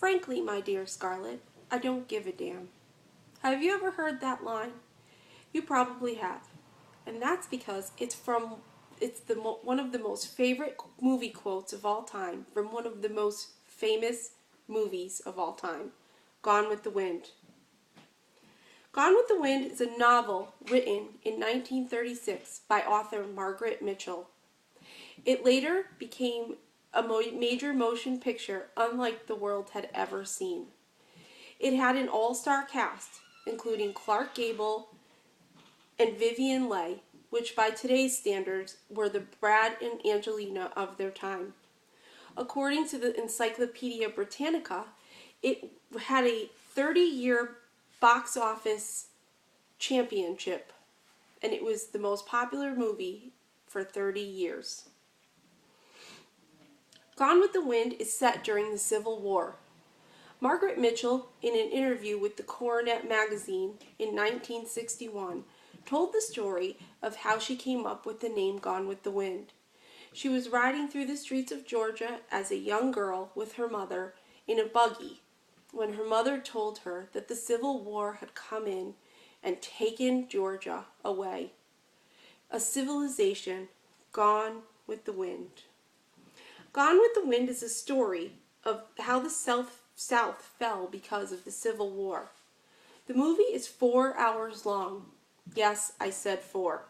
Frankly, my dear Scarlet, I don't give a damn. Have you ever heard that line? You probably have. And that's because one of the most favorite movie quotes of all time from one of the most famous movies of all time, Gone with the Wind. Gone with the Wind is a novel written in 1936 by author Margaret Mitchell. It later became a major motion picture unlike the world had ever seen. It had an all-star cast, including Clark Gable and Vivien Leigh, which by today's standards were the Brad and Angelina of their time. According to the Encyclopedia Britannica, it had a 30-year box office championship, and it was the most popular movie for 30 years. Gone with the Wind is set during the Civil War. Margaret Mitchell, in an interview with the Coronet magazine in 1961, told the story of how she came up with the name Gone with the Wind. She was riding through the streets of Georgia as a young girl with her mother in a buggy when her mother told her that the Civil War had come in and taken Georgia away. A civilization gone with the wind. Gone with the Wind is a story of how the South fell because of the Civil War. The movie is 4 hours long. Yes, I said 4.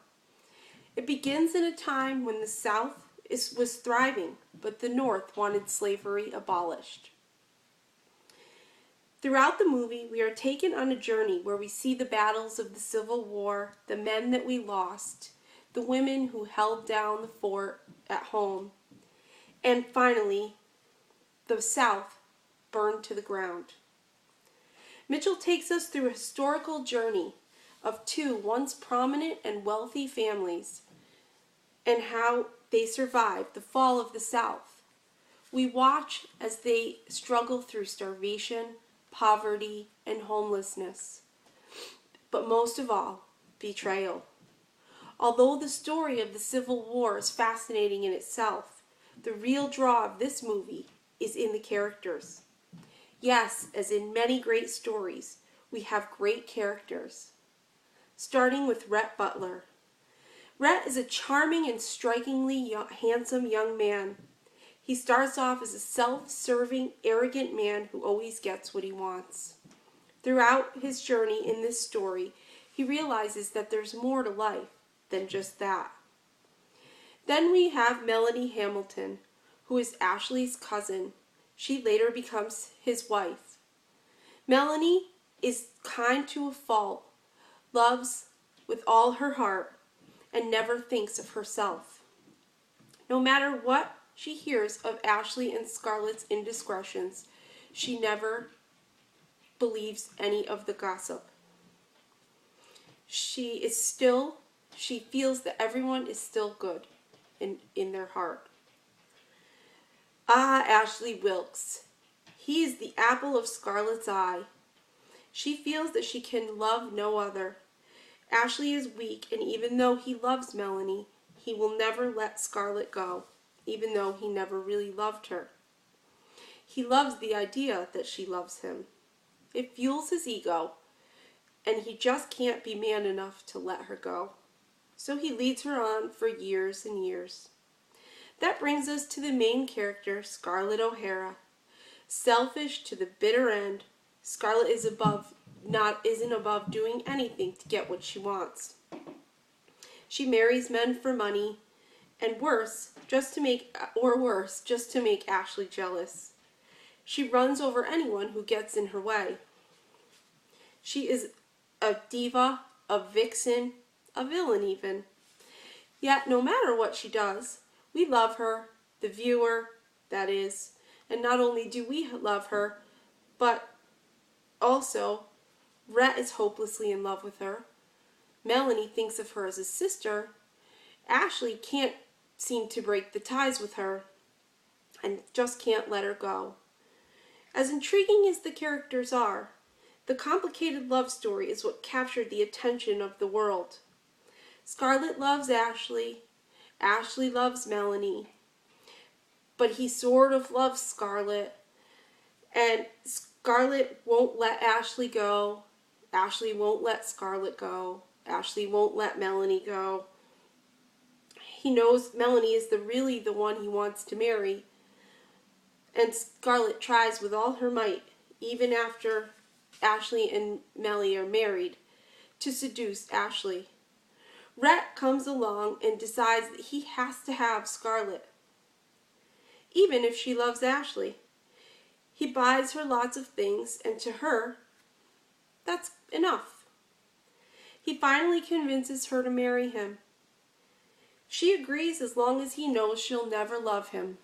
It begins in a time when the South was thriving, but the North wanted slavery abolished. Throughout the movie, we are taken on a journey where we see the battles of the Civil War, the men that we lost, the women who held down the fort at home, and finally, the South burned to the ground. Mitchell takes us through a historical journey of two once prominent and wealthy families and how they survived the fall of the South. We watch as they struggle through starvation, poverty, and homelessness. But most of all, betrayal. Although the story of the Civil War is fascinating in itself, the real draw of this movie is in the characters. Yes, as in many great stories, we have great characters. Starting with Rhett Butler. Rhett is a charming and strikingly handsome young man. He starts off as a self-serving, arrogant man who always gets what he wants. Throughout his journey in this story, he realizes that there's more to life than just that. Then we have Melanie Hamilton, who is Ashley's cousin. She later becomes his wife. Melanie is kind to a fault, loves with all her heart, and never thinks of herself. No matter what she hears of Ashley and Scarlett's indiscretions, she never believes any of the gossip. She feels that everyone is still good in their heart. Ashley Wilkes. He is the apple of Scarlett's eye. She feels that she can love no other. Ashley is weak, and even though he loves Melanie, he will never let Scarlett go, even though he never really loved her. He loves the idea that she loves him. It fuels his ego, and he just can't be man enough to let her go. So he leads her on for years and years. That brings us to the main character, Scarlett O'Hara. Selfish to the bitter end, Scarlett isn't above doing anything to get what she wants. She marries men for money, and worse, just to make Ashley jealous. She runs over anyone who gets in her way. She is a diva, a vixen, a villain even. Yet no matter what she does, we love her, the viewer, that is, and not only do we love her, but also Rhett is hopelessly in love with her. Melanie thinks of her as a sister. Ashley can't seem to break the ties with her and just can't let her go. As intriguing as the characters are, the complicated love story is what captured the attention of the world. Scarlett loves Ashley. Ashley loves Melanie. But he sort of loves Scarlett. And Scarlett won't let Ashley go. Ashley won't let Scarlett go. Ashley won't let Melanie go. He knows Melanie is really the one he wants to marry. And Scarlett tries with all her might, even after Ashley and Mellie are married, to seduce Ashley. Rhett comes along and decides that he has to have Scarlett, even if she loves Ashley. He buys her lots of things, and to her, that's enough. He finally convinces her to marry him. She agrees as long as he knows she'll never love him.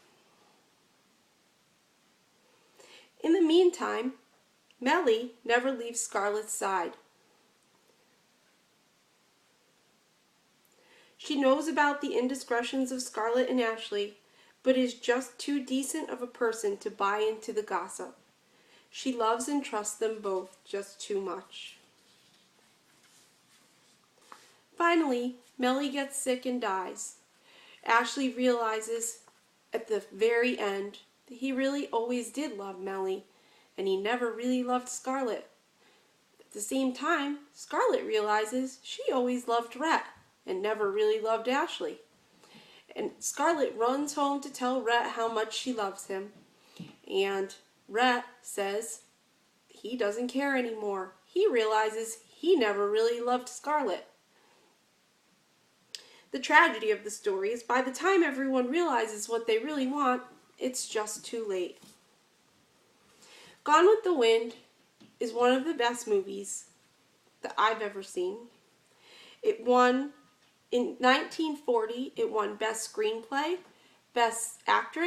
In the meantime, Mellie never leaves Scarlett's side. She knows about the indiscretions of Scarlett and Ashley, but is just too decent of a person to buy into the gossip. She loves and trusts them both just too much. Finally, Mellie gets sick and dies. Ashley realizes at the very end that he really always did love Mellie, and he never really loved Scarlett. At the same time, Scarlett realizes she always loved Rhett and never really loved Ashley. And Scarlett runs home to tell Rhett how much she loves him. And Rhett says he doesn't care anymore. He realizes he never really loved Scarlett. The tragedy of the story is by the time everyone realizes what they really want, it's just too late. Gone with the Wind is one of the best movies that I've ever seen. It won, in 1940, it won Best Screenplay, Best Actress,